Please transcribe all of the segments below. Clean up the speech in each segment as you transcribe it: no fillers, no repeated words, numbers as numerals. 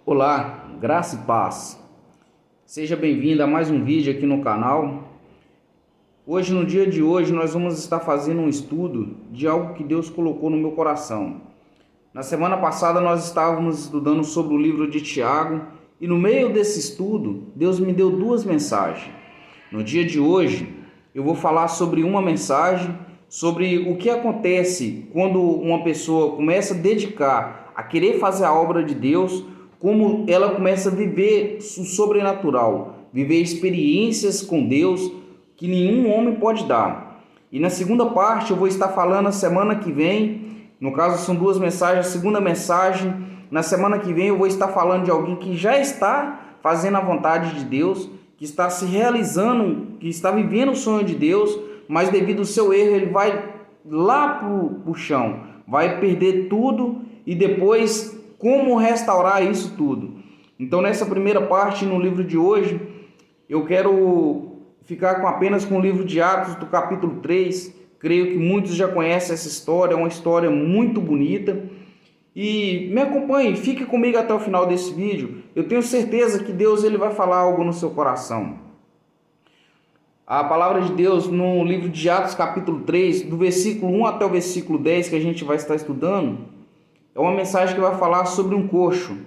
Olá, graça e paz. Seja bem-vindo a mais um vídeo aqui no canal. Hoje, no dia de hoje, nós vamos estar fazendo um estudo de algo que Deus colocou no meu coração. Na semana passada nós estávamos estudando sobre o livro de Tiago e no meio desse estudo, Deus me deu duas mensagens. No dia de hoje, eu vou falar sobre uma mensagem, sobre o que acontece quando uma pessoa começa a dedicar a querer fazer a obra de Deus, como ela começa a viver o sobrenatural, viver experiências com Deus que nenhum homem pode dar. E na segunda parte eu vou estar falando a semana que vem, no caso são duas mensagens, a segunda mensagem, na semana que vem eu vou estar falando de alguém que já está fazendo a vontade de Deus, que está se realizando, que está vivendo o sonho de Deus, mas devido ao seu erro ele vai lá para o chão, vai perder tudo e depois como restaurar isso tudo. Então nessa primeira parte no livro de hoje eu quero ficar apenas com o livro de Atos do capítulo 3, creio que muitos já conhecem essa história, é uma história muito bonita. E me acompanhe, fique comigo até o final desse vídeo. Eu tenho certeza que Deus ele vai falar algo no seu coração. A palavra de Deus no livro de Atos capítulo 3, do versículo 1 até o versículo 10 que a gente vai estar estudando, é uma mensagem que vai falar sobre um coxo.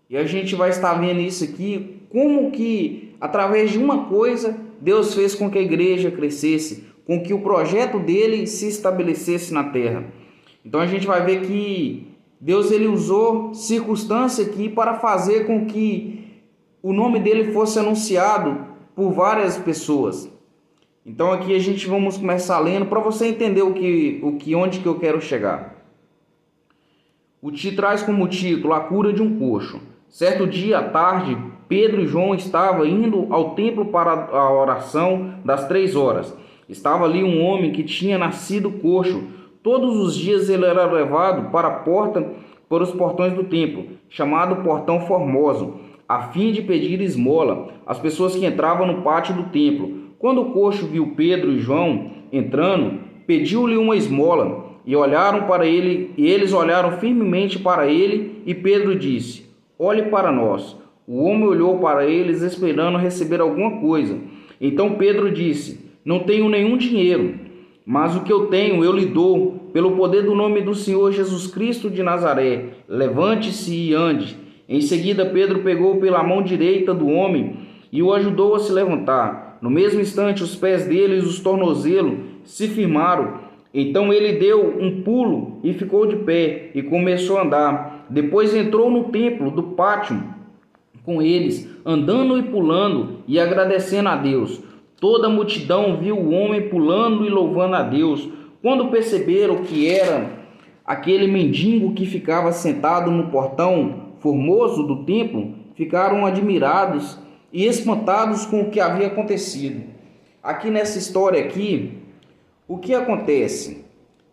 E a gente vai estar vendo isso aqui, como que através de uma coisa Deus fez com que a igreja crescesse, com que o projeto dele se estabelecesse na terra. Então a gente vai ver que Deus ele usou circunstância aqui para fazer com que o nome dele fosse anunciado por várias pessoas. Então aqui a gente vamos começar lendo para você entender onde que eu quero chegar. O te traz como título a cura de um coxo. Certo dia à tarde, Pedro e João estavam indo ao templo para a oração das 3 horas. Estava ali um homem que tinha nascido coxo. Todos os dias ele era levado para a porta, para os portões do templo, chamado Portão Formoso, a fim de pedir esmola às pessoas que entravam no pátio do templo. Quando o coxo viu Pedro e João entrando, pediu-lhe uma esmola e olharam para ele, e eles olharam firmemente para ele, e Pedro disse: "Olhe para nós." O homem olhou para eles esperando receber alguma coisa. Então Pedro disse: "Não tenho nenhum dinheiro, mas o que eu tenho eu lhe dou, pelo poder do nome do Senhor Jesus Cristo de Nazaré. Levante-se e ande." Em seguida Pedro pegou pela mão direita do homem e o ajudou a se levantar. No mesmo instante os pés dele e os tornozelos se firmaram. Então ele deu um pulo e ficou de pé e começou a andar. Depois entrou no templo do pátio com eles, andando e pulando e agradecendo a Deus. Toda a multidão viu o homem pulando e louvando a Deus. Quando perceberam que era aquele mendigo que ficava sentado no portão formoso do templo, ficaram admirados e espantados com o que havia acontecido. Aqui nessa história aqui, o que acontece?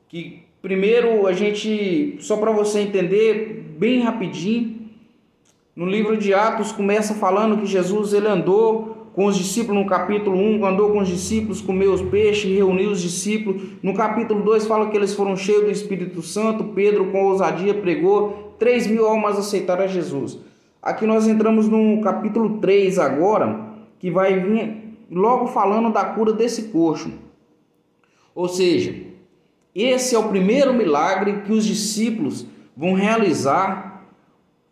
Que primeiro a gente, só para você entender bem rapidinho, no livro de Atos começa falando que Jesus ele andou com os discípulos no capítulo 1, andou com os discípulos, comeu os peixes, reuniu os discípulos. No capítulo 2 fala que eles foram cheios do Espírito Santo. Pedro com ousadia pregou, 3.000 almas aceitaram a Jesus. Aqui nós entramos no capítulo 3 agora, que vai vir logo falando da cura desse coxo. Ou seja, esse é o primeiro milagre que os discípulos vão realizar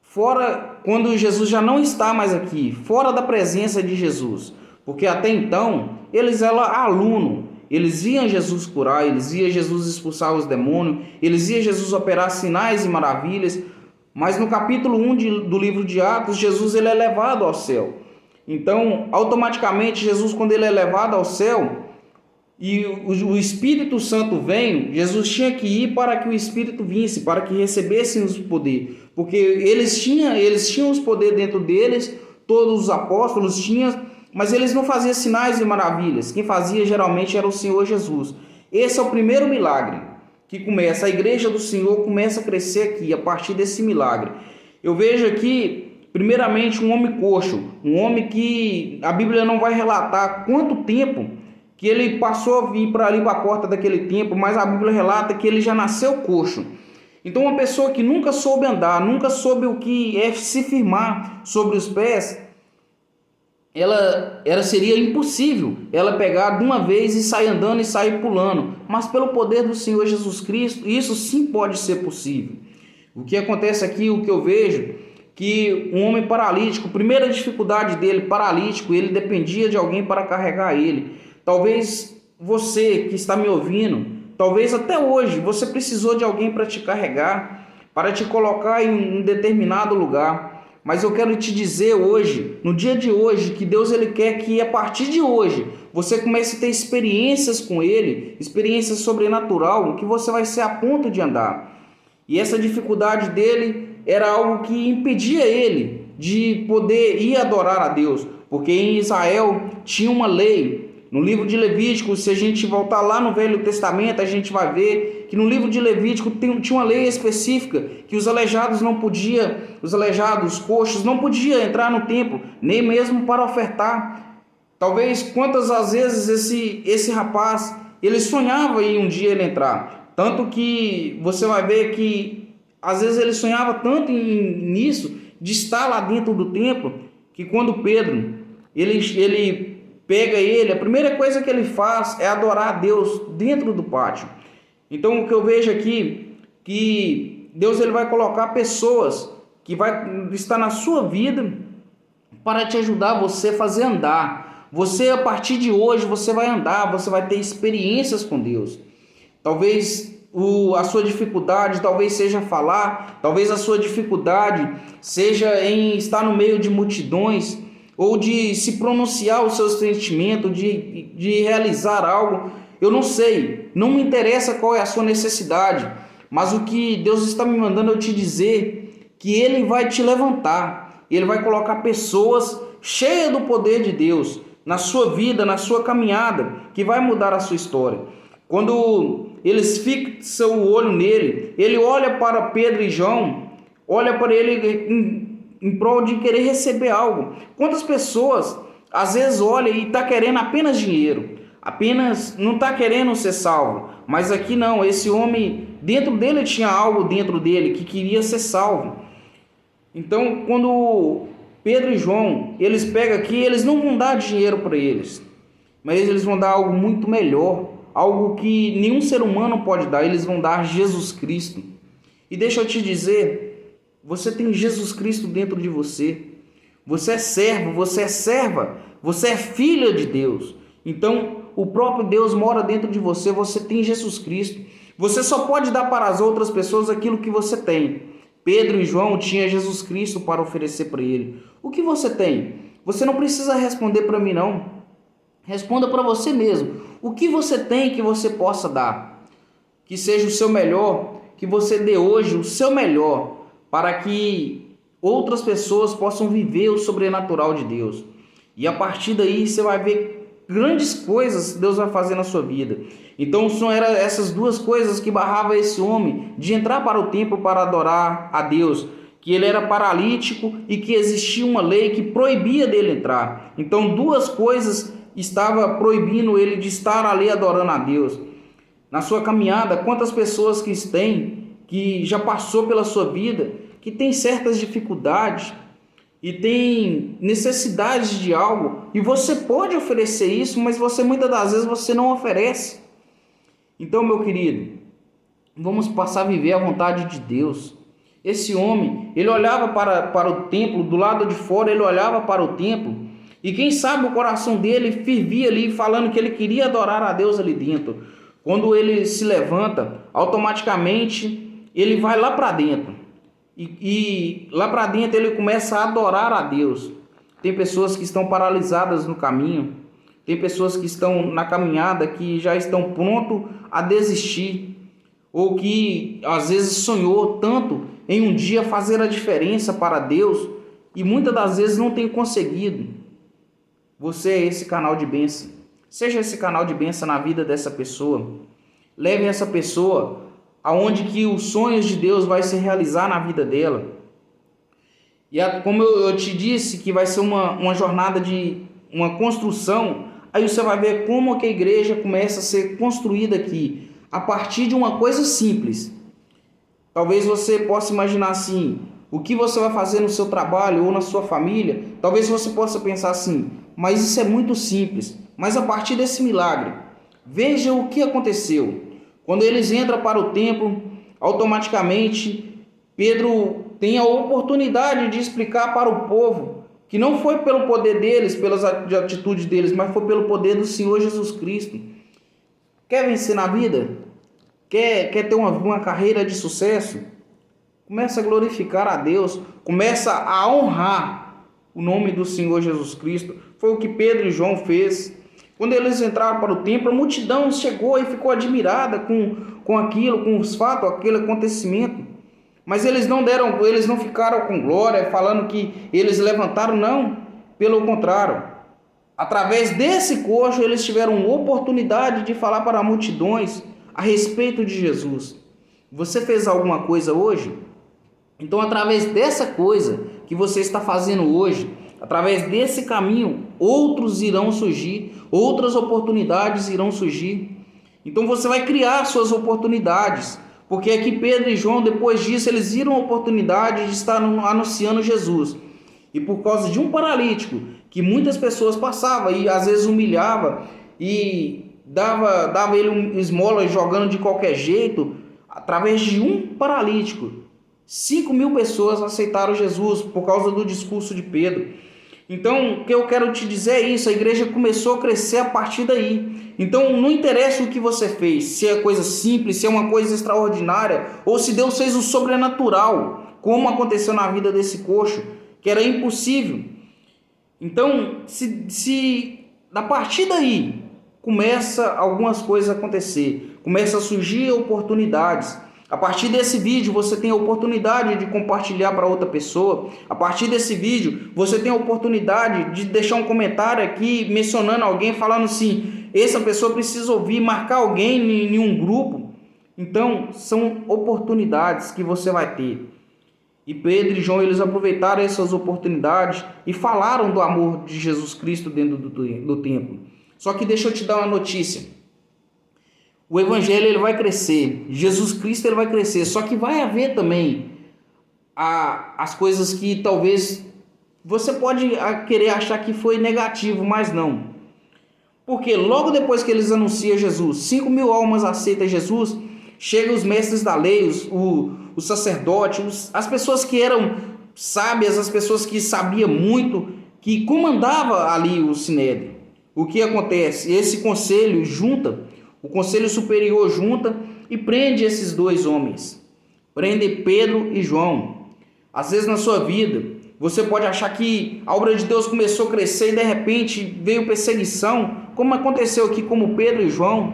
fora, quando Jesus já não está mais aqui, fora da presença de Jesus. Porque até então, eles eram alunos, eles viam Jesus curar, eles viam Jesus expulsar os demônios, eles viam Jesus operar sinais e maravilhas. Mas no capítulo 1 do livro de Atos, Jesus ele é levado ao céu. Então, automaticamente, Jesus, quando ele é levado ao céu, e o Espírito Santo vem, Jesus tinha que ir para que o Espírito visse, para que recebessem os poderes, porque eles tinham os poderes dentro deles, todos os apóstolos tinham, mas eles não faziam sinais e maravilhas. Quem fazia geralmente era o Senhor Jesus. Esse é o primeiro milagre que começa, a igreja do Senhor começa a crescer aqui, a partir desse milagre. Eu vejo aqui, primeiramente, um homem coxo, um homem que a Bíblia não vai relatar quanto tempo que ele passou a vir para ali para a porta daquele templo, mas a Bíblia relata que ele já nasceu coxo. Então uma pessoa que nunca soube andar, nunca soube o que é se firmar sobre os pés, ela seria impossível ela pegar de uma vez e sair andando e sair pulando. Mas pelo poder do Senhor Jesus Cristo, isso sim pode ser possível. O que acontece aqui, o que eu vejo, que um homem paralítico, primeira dificuldade dele, paralítico, ele dependia de alguém para carregar ele. Talvez você que está me ouvindo, talvez até hoje você precisou de alguém para te carregar, para te colocar em um determinado lugar. Mas eu quero te dizer hoje, no dia de hoje, que Deus ele quer que a partir de hoje você comece a ter experiências com Ele, experiências sobrenatural, que você vai ser a ponto de andar. E essa dificuldade dele era algo que impedia ele de poder ir adorar a Deus, porque em Israel tinha uma lei. No livro de Levítico, se a gente voltar lá no Velho Testamento, a gente vai ver que no livro de Levítico tinha uma lei específica que os aleijados não podiam, os aleijados, coxos, não podiam entrar no templo, nem mesmo para ofertar. Talvez quantas às vezes esse rapaz, ele sonhava em um dia ele entrar. Tanto que você vai ver que às vezes ele sonhava tanto nisso, de estar lá dentro do templo, que quando Pedro, ele pega ele, a primeira coisa que ele faz é adorar a Deus dentro do pátio. Então o que eu vejo aqui, que Deus ele vai colocar pessoas que vai estar na sua vida para te ajudar você a fazer andar. Você a partir de hoje você vai andar, você vai ter experiências com Deus. Talvez a sua dificuldade talvez seja falar, talvez a sua dificuldade seja em estar no meio de multidões, ou de se pronunciar o seu sentimento, de realizar algo. Eu não sei, não me interessa qual é a sua necessidade, mas o que Deus está me mandando eu te dizer, que Ele vai te levantar, Ele vai colocar pessoas cheias do poder de Deus na sua vida, na sua caminhada, que vai mudar a sua história. Quando eles fixam o olho nele, ele olha para Pedro e João, olha para ele em prol de querer receber algo. Quantas pessoas às vezes olham e está querendo apenas dinheiro, apenas não está querendo ser salvo. Mas aqui não, esse homem, dentro dele tinha algo dentro dele que queria ser salvo. Então quando Pedro e João, eles pegam aqui, eles não vão dar dinheiro para eles, mas eles vão dar algo muito melhor, algo que nenhum ser humano pode dar. Eles vão dar Jesus Cristo. E deixa eu te dizer, você tem Jesus Cristo dentro de você. Você é servo, você é serva, você é filha de Deus. Então, o próprio Deus mora dentro de você, você tem Jesus Cristo. Você só pode dar para as outras pessoas aquilo que você tem. Pedro e João tinham Jesus Cristo para oferecer para ele. O que você tem? Você não precisa responder para mim, não. Responda para você mesmo. O que você tem que você possa dar? Que seja o seu melhor, que você dê hoje o seu melhor, para que outras pessoas possam viver o sobrenatural de Deus. E a partir daí você vai ver grandes coisas que Deus vai fazer na sua vida. Então são essas duas coisas que barravam esse homem de entrar para o templo para adorar a Deus. Que ele era paralítico e que existia uma lei que proibia dele entrar. Então duas coisas estavam proibindo ele de estar ali adorando a Deus. Na sua caminhada, quantas pessoas que já passou pela sua vida, que tem certas dificuldades e tem necessidades de algo, e você pode oferecer isso, mas você muitas das vezes você não oferece. Então, meu querido, vamos passar a viver a vontade de Deus. Esse homem, ele olhava para o templo, do lado de fora ele olhava para o templo, e quem sabe o coração dele fervia ali, falando que ele queria adorar a Deus ali dentro. Quando ele se levanta, automaticamente ele vai lá para dentro. E lá para dentro ele começa a adorar a Deus. Tem pessoas que estão paralisadas no caminho. Tem pessoas que estão na caminhada que já estão pronto a desistir. Ou que às vezes sonhou tanto em um dia fazer a diferença para Deus e muitas das vezes não tem conseguido. Você é esse canal de bênção. Seja esse canal de bênção na vida dessa pessoa. Leve essa pessoa aonde que os sonhos de Deus vai se realizar na vida dela. E como eu te disse, que vai ser uma jornada de uma construção, aí você vai ver como que a igreja começa a ser construída aqui, a partir de uma coisa simples. Talvez você possa imaginar assim, o que você vai fazer no seu trabalho ou na sua família. Talvez você possa pensar assim, mas isso é muito simples. Mas a partir desse milagre, veja o que aconteceu. Quando eles entram para o templo, automaticamente Pedro tem a oportunidade de explicar para o povo que não foi pelo poder deles, pelas atitudes deles, mas foi pelo poder do Senhor Jesus Cristo. Quer vencer na vida? Quer ter uma carreira de sucesso? Começa a glorificar a Deus, começa a honrar o nome do Senhor Jesus Cristo. Foi o que Pedro e João fez. Quando eles entraram para o templo, a multidão chegou e ficou admirada com aquilo, com os fatos, aquele acontecimento. Mas eles não ficaram com glória, falando que eles levantaram, não. Pelo contrário, através desse coxo, eles tiveram oportunidade de falar para multidões a respeito de Jesus. Você fez alguma coisa hoje? Então, através dessa coisa que você está fazendo hoje, através desse caminho, outros irão surgir, outras oportunidades irão surgir. Então, você vai criar suas oportunidades. Porque aqui Pedro e João, depois disso, eles viram a oportunidade de estar anunciando Jesus. E por causa de um paralítico, que muitas pessoas passavam e às vezes humilhava e dava ele um esmola jogando de qualquer jeito, através de um paralítico, 5.000 pessoas aceitaram Jesus por causa do discurso de Pedro. Então, o que eu quero te dizer é isso, a igreja começou a crescer a partir daí. Então, não interessa o que você fez, se é coisa simples, se é uma coisa extraordinária, ou se Deus fez o sobrenatural, como aconteceu na vida desse coxo, que era impossível. Então, se a partir daí, começa algumas coisas a acontecer, começa a surgir oportunidades. A partir desse vídeo você tem a oportunidade de compartilhar para outra pessoa. A partir desse vídeo você tem a oportunidade de deixar um comentário aqui mencionando alguém, falando assim, essa pessoa precisa ouvir, marcar alguém em um grupo. Então são oportunidades que você vai ter. E Pedro e João, eles aproveitaram essas oportunidades e falaram do amor de Jesus Cristo dentro do templo. Só que deixa eu te dar uma notícia. O evangelho ele vai crescer, Jesus Cristo ele vai crescer, só que vai haver também as coisas que talvez você pode querer achar que foi negativo, mas não. Porque logo depois que eles anunciam Jesus, 5.000 almas aceitam Jesus, chegam os mestres da lei, os sacerdotes, as pessoas que eram sábias, as pessoas que sabiam muito, que comandava ali o Sinédrio. O que acontece? Esse conselho junta, o conselho superior junta e prende esses dois homens. Prende Pedro e João. Às vezes na sua vida, você pode achar que a obra de Deus começou a crescer e de repente veio perseguição, como aconteceu aqui com Pedro e João.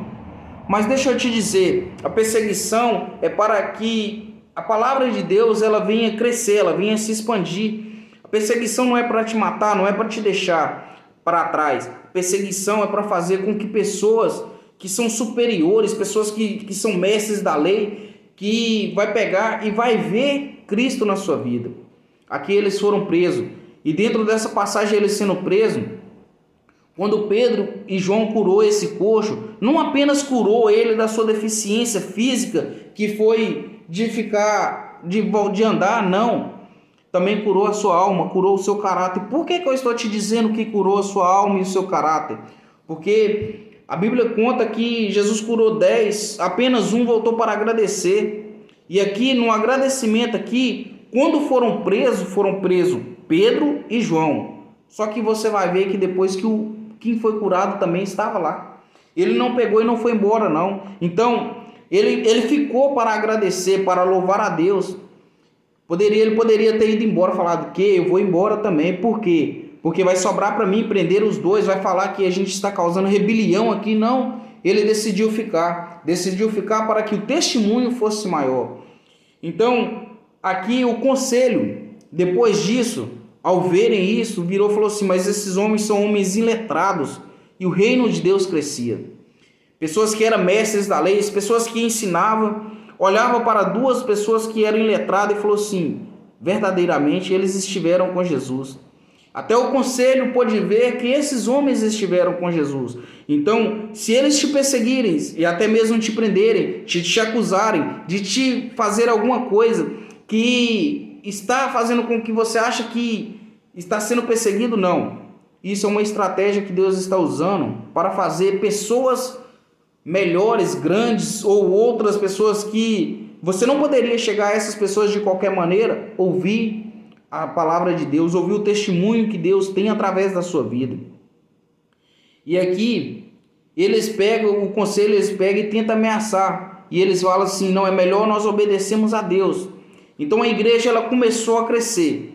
Mas deixa eu te dizer, a perseguição é para que a palavra de Deus ela venha crescer, ela venha se expandir. A perseguição não é para te matar, não é para te deixar para trás. A perseguição é para fazer com que pessoas que são superiores, pessoas que são mestres da lei, que vai pegar e vai ver Cristo na sua vida. Aqui eles foram presos. E dentro dessa passagem eles sendo presos, quando Pedro e João curou esse coxo, não apenas curou ele da sua deficiência física, que foi de andar, não. Também curou a sua alma, curou o seu caráter. Por que eu estou te dizendo que curou a sua alma e o seu caráter? Porque a Bíblia conta que Jesus curou 10, apenas um voltou para agradecer. E aqui, no agradecimento aqui, quando foram presos Pedro e João. Só que você vai ver que depois que quem foi curado também estava lá. Ele não pegou e não foi embora, não. Então, ele ficou para agradecer, para louvar a Deus. Ele poderia ter ido embora, falado que eu vou embora também. Por quê? Porque vai sobrar para mim prender os dois, vai falar que a gente está causando rebelião aqui. Não, ele decidiu ficar para que o testemunho fosse maior. Então, aqui o conselho, depois disso, ao verem isso, virou e falou assim, mas esses homens são homens iletrados, e o reino de Deus crescia. Pessoas que eram mestres da lei, pessoas que ensinavam, olhavam para duas pessoas que eram iletradas e falou assim, verdadeiramente eles estiveram com Jesus. Até o conselho pôde ver que esses homens estiveram com Jesus. Então, se eles te perseguirem e até mesmo te prenderem, te acusarem de te fazer alguma coisa que está fazendo com que você ache que está sendo perseguido, não. Isso é uma estratégia que Deus está usando para fazer pessoas melhores, grandes, ou outras pessoas que você não poderia chegar a essas pessoas de qualquer maneira, ouvir a palavra de Deus, ouvir o testemunho que Deus tem através da sua vida. E aqui, eles pegam o conselho, eles pegam e tentam ameaçar. E eles falam assim, não, é melhor nós obedecermos a Deus. Então a igreja ela começou a crescer.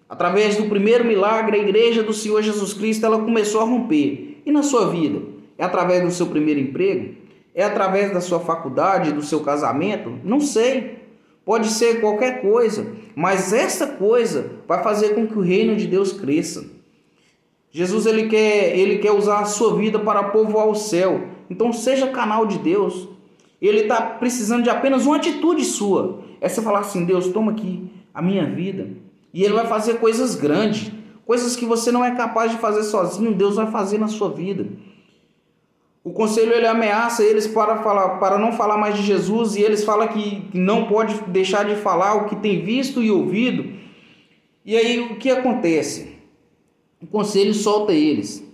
Através do primeiro milagre, a igreja do Senhor Jesus Cristo ela começou a romper. E na sua vida? É através do seu primeiro emprego? É através da sua faculdade, do seu casamento? Não sei. Pode ser qualquer coisa. Mas essa coisa vai fazer com que o reino de Deus cresça. Jesus ele quer usar a sua vida para povoar o céu. Então seja canal de Deus. Ele está precisando de apenas uma atitude sua. É você falar assim, Deus, toma aqui a minha vida. E ele vai fazer coisas grandes. Coisas que você não é capaz de fazer sozinho, Deus vai fazer na sua vida. O conselho ele ameaça eles para não falar mais de Jesus. E eles falam que não pode deixar de falar o que tem visto e ouvido. E aí o que acontece? O conselho solta eles.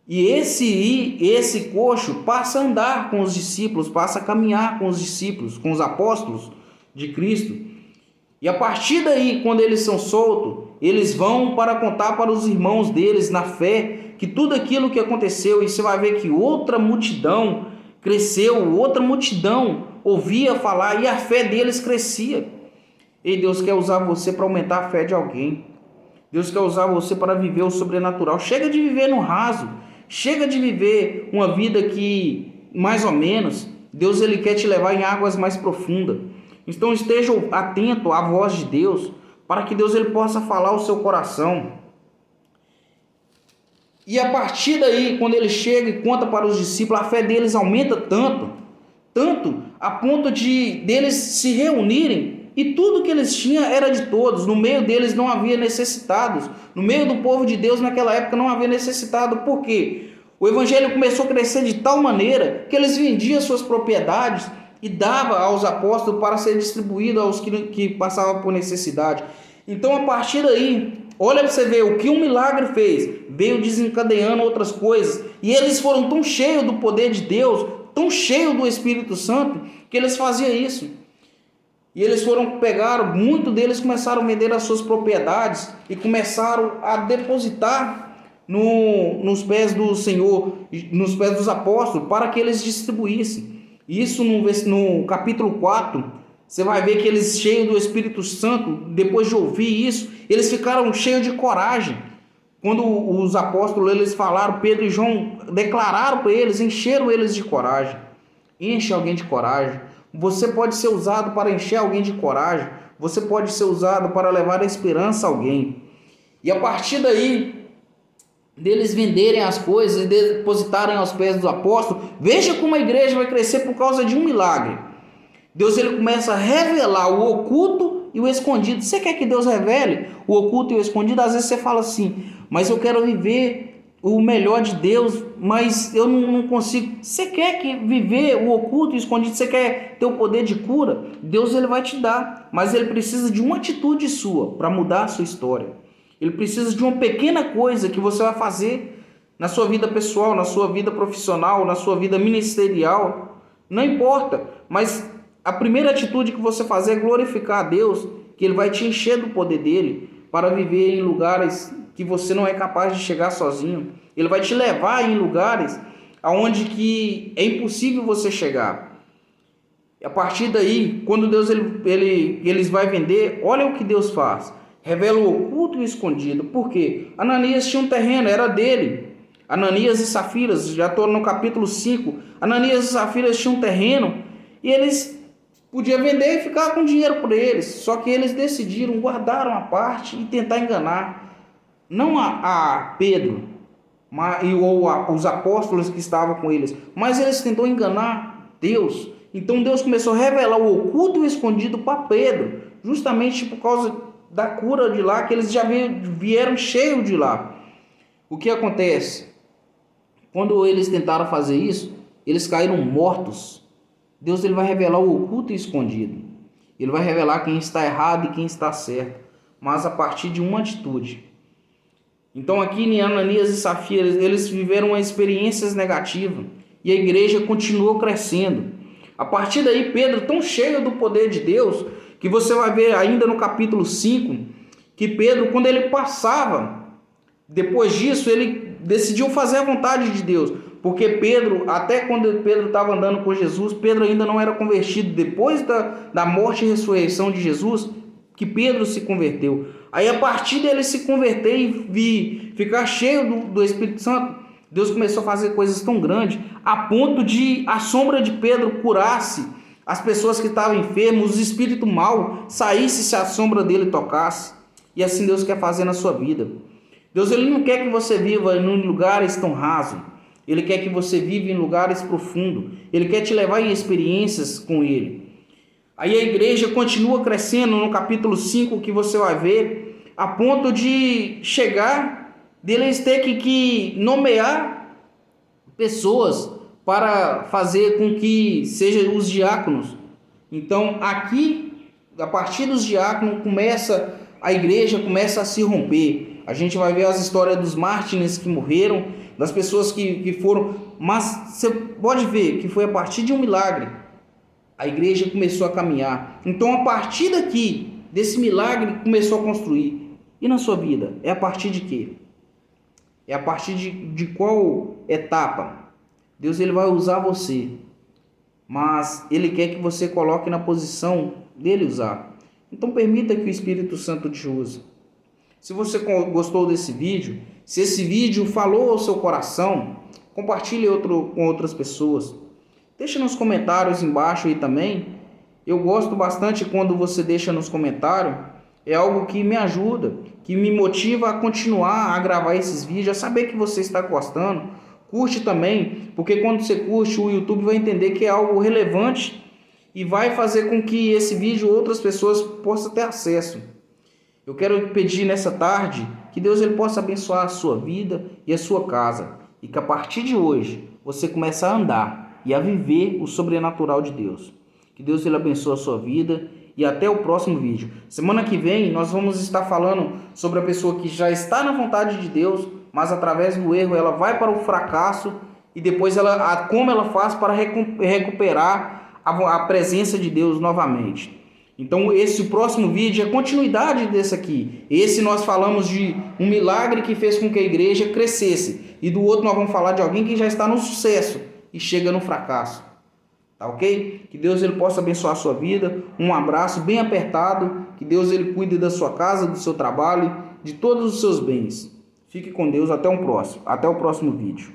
E esse coxo passa a andar com os discípulos, passa a caminhar com os discípulos, com os apóstolos de Cristo. E a partir daí, quando eles são soltos, eles vão para contar para os irmãos deles na fé que tudo aquilo que aconteceu, e você vai ver que outra multidão cresceu, outra multidão ouvia falar e a fé deles crescia. E Deus quer usar você para aumentar a fé de alguém. Deus quer usar você para viver o sobrenatural. Chega de viver no raso. Chega de viver uma vida que, mais ou menos, Deus ele quer te levar em águas mais profundas. Então esteja atento à voz de Deus, para que Deus ele possa falar ao seu coração. E a partir daí, quando ele chega e conta para os discípulos, a fé deles aumenta tanto a ponto de deles se reunirem. E tudo que eles tinham era de todos. No meio deles não havia necessitados. No meio do povo de Deus naquela época não havia necessitado. Por quê? O evangelho começou a crescer de tal maneira que eles vendiam suas propriedades e davam aos apóstolos para ser distribuído aos que passavam por necessidade. Então a partir daí, olha para você ver o que um milagre fez. Veio desencadeando outras coisas. E eles foram tão cheios do poder de Deus, tão cheios do Espírito Santo, que eles faziam isso. E eles muitos deles começaram a vender as suas propriedades e começaram a depositar nos pés do Senhor, nos pés dos apóstolos, para que eles distribuíssem. Isso no capítulo 4, você vai ver que eles, cheios do Espírito Santo, depois de ouvir isso, eles ficaram cheios de coragem. Quando os apóstolos eles falaram, Pedro e João declararam para eles, encheram eles de coragem. Enche alguém de coragem. Você pode ser usado para encher alguém de coragem. Você pode ser usado para levar a esperança a alguém. E a partir daí, deles venderem as coisas e depositarem aos pés dos apóstolos, veja como a igreja vai crescer por causa de um milagre. Deus ele começa a revelar o oculto e o escondido. Você quer que Deus revele o oculto e o escondido? Às vezes você fala assim, mas eu quero viver o melhor de Deus, mas eu não consigo. Você quer viver o oculto e o escondido? Você quer ter o poder de cura? Deus ele vai te dar, mas ele precisa de uma atitude sua para mudar a sua história. Ele precisa de uma pequena coisa que você vai fazer na sua vida pessoal, na sua vida profissional, na sua vida ministerial. Não importa, mas a primeira atitude que você fazer é glorificar a Deus, que ele vai te encher do poder dele para viver em lugares que você não é capaz de chegar sozinho. Ele vai te levar em lugares aonde que é impossível você chegar. E a partir daí, quando Deus eles vai vender, olha o que Deus faz. Revela o oculto e o escondido. Por quê? Ananias tinha um terreno, era dele. Ananias e Safiras, já estou no capítulo 5. Ananias e Safiras tinham um terreno e eles podiam vender e ficar com dinheiro por eles. Só que eles decidiram, guardaram a parte e tentar enganar. Não a Pedro ou os apóstolos que estavam com eles, mas eles tentou enganar Deus. Então Deus começou a revelar o oculto e o escondido para Pedro, justamente por causa da cura de lá, que eles já vieram cheios de lá. O que acontece? Quando eles tentaram fazer isso, eles caíram mortos. Deus ele vai revelar o oculto e escondido. Ele vai revelar quem está errado e quem está certo, mas a partir de uma atitude. Então aqui em Ananias e Safira, eles viveram experiências negativas e a igreja continuou crescendo. A partir daí, Pedro, tão cheio do poder de Deus, que você vai ver ainda no capítulo 5, que Pedro, quando ele passava, depois disso, ele decidiu fazer a vontade de Deus. Porque Pedro, até quando Pedro estava andando com Jesus, Pedro ainda não era convertido. Depois da morte e ressurreição de Jesus, que Pedro se converteu. Aí a partir dele se converter e ficar cheio do Espírito Santo, Deus começou a fazer coisas tão grandes, a ponto de a sombra de Pedro curasse as pessoas que estavam enfermas, os espíritos maus saíssem se a sombra dele tocasse. E assim Deus quer fazer na sua vida. Deus ele não quer que você viva em lugares tão rasos. Ele quer que você viva em lugares profundos. Ele quer te levar em experiências com Ele. Aí a igreja continua crescendo no capítulo 5, que você vai ver, a ponto de chegar, deles ter que nomear pessoas para fazer com que sejam os diáconos. Então aqui, a partir dos diáconos, a igreja começa a se romper. A gente vai ver as histórias dos mártires que morreram, das pessoas que foram, mas você pode ver que foi a partir de um milagre a igreja começou a caminhar. Então a partir daqui, desse milagre, começou a construir. E na sua vida, é a partir de quê? É a partir de qual etapa? Deus ele vai usar você, mas Ele quer que você coloque na posição dele usar. Então permita que o Espírito Santo te use. Se você gostou desse vídeo, se esse vídeo falou ao seu coração, compartilhe com outras pessoas. Deixa nos comentários embaixo aí também. Eu gosto bastante quando você deixa nos comentários. É algo que me ajuda, que me motiva a continuar a gravar esses vídeos, a saber que você está gostando. Curte também, porque quando você curte, o YouTube vai entender que é algo relevante e vai fazer com que esse vídeo outras pessoas possam ter acesso. Eu quero pedir nessa tarde que Deus ele possa abençoar a sua vida e a sua casa. E que a partir de hoje você comece a andar e a viver o sobrenatural de Deus. Que Deus ele abençoe a sua vida e até o próximo vídeo. Semana que vem nós vamos estar falando sobre a pessoa que já está na vontade de Deus, mas através do erro ela vai para o fracasso e depois como ela faz para recuperar a presença de Deus novamente. Então esse próximo vídeo é continuidade desse aqui. Esse nós falamos de um milagre que fez com que a igreja crescesse. E do outro nós vamos falar de alguém que já está no sucesso e chega no fracasso. Tá ok? Que Deus ele possa abençoar a sua vida. Um abraço bem apertado. Que Deus ele cuide da sua casa, do seu trabalho, de todos os seus bens. Fique com Deus. Até o próximo vídeo.